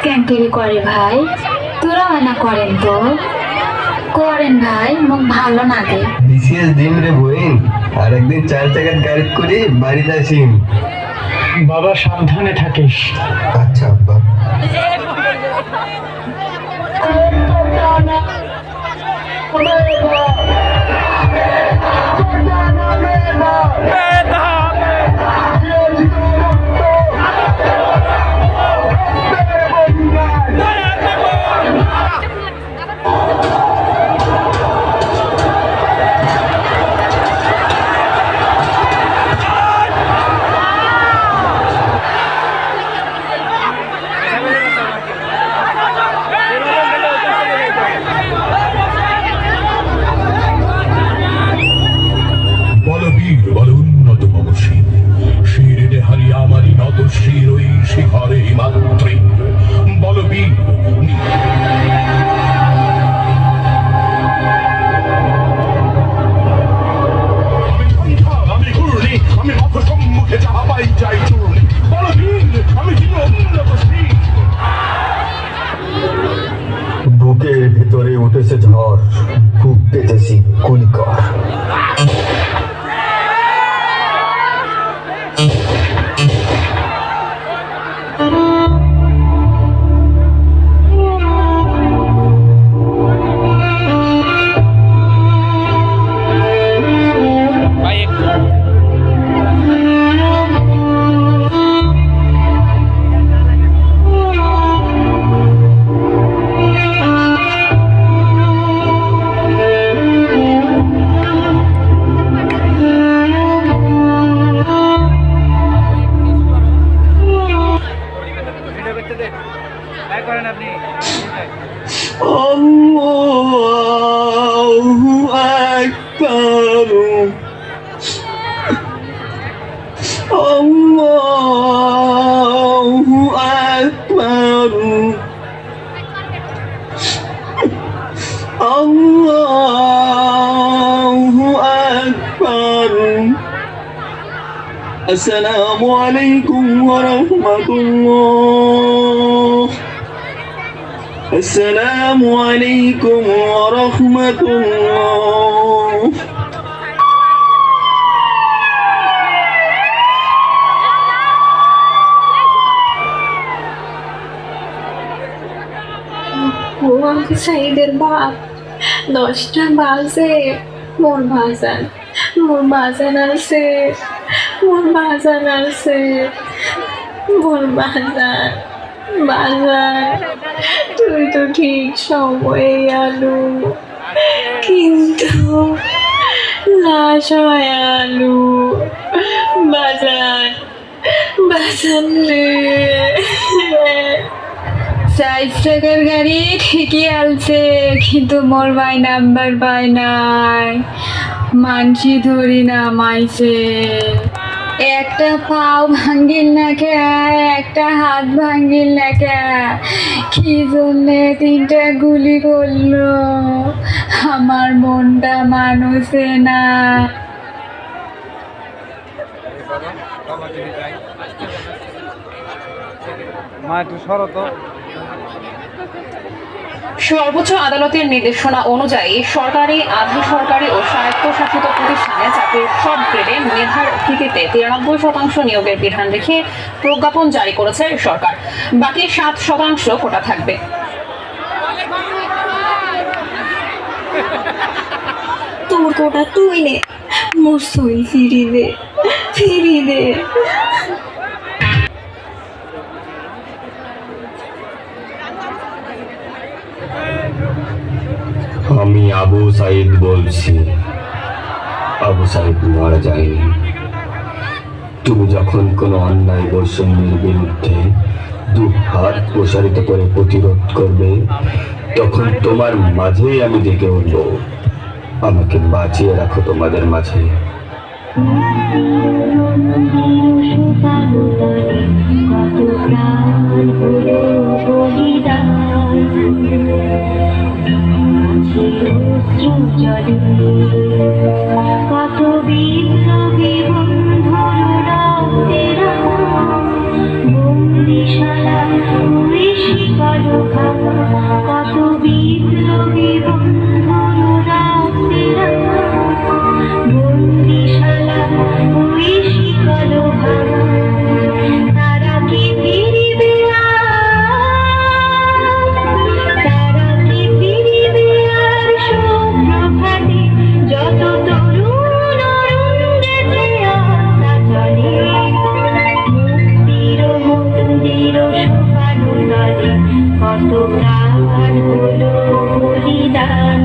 ক্যাঙ্কেরি করে ভাই, তোরা না করেন তো? করেন ভাই, মুখ ভালো লাগে। বিশেষ দিন রে বইন, আর একদিন 4 চাকার গাড়ি করে বাড়িতে আসিন। বাবা সাবধানে থাকিস। আচ্ছা আব্বা। বলবীর বল উন্নত মমশী, শিরে হারি আমারি নত শির ওই শিখরে মাত্রে বলবীর। আমি ঘূর্ণি, আমি পথ সম্মুখে যাহা পাই যাই চূর্ণি। বলবীর আমি কি উন্নত শির। বুকের ভিতরে উঠেছে ঝড়, বুক পেতেছি কলিকর। আল্লাহু আকবার, আল্লাহু আকবার, আল্লাহু আকবার। আসসালামু আলাইকুম ওয়া রাহমাতুল্লাহ। আসসালামু আলাইকুম ওয়া রাহমাতুল্লাহ। ও আঙ্কু সাইদের বাপ, 10টা বাজে। মোর বাজান আছে, মোর বাজান আছে, মোর বাজান। বাজার, তুই তো ঠিক সময়ে আলু, কিন্তু লাশ হয় আলু। বাজার রে, 4 চাকার গাড়ি ঠিকই আলছে, কিন্তু মোর ভাই নাম্বার পায় নাই। মানসি ধরি না মাইছে, একটা পাও ভাঙ্গিল না কে, একটা হাত ভাঙ্গিল না কে, কি জন্যে 3টা গুলি করলো। আমার মনটা মানুষে না। সর্বোচ্চ আদালতের নির্দেশনা অনুযায়ী সরকারি, আধা সরকারি ও স্বায়ত্তশাসিত প্রতিষ্ঠানে চাকরির সব গ্রেডে মেধার ভিত্তিতে 93% নিয়োগের বিধান রেখে প্রজ্ঞাপন জারি করেছে সরকার। বাকি 7% কোটা থাকবে। তোর কোটা তুই নে, মোর সই ফিরি দে। আমি আবু সাইদ বলছি। আবু সাইদ মারা যায়নি। তুমি যখন কোনো অন্যায় বৈষম্যের বিরুদ্ধে 2 হাত প্রসারিত করে প্রতিরোধ করবে, তখন তোমার মাঝেই আমি ডেকে উঠব। আমাকে বাঁচিয়ে রাখো তোমাদের মাঝে। কত বিপ্লবী বন্ধুরা বন্দিশালা কত প্রাণ হলো বলিদান।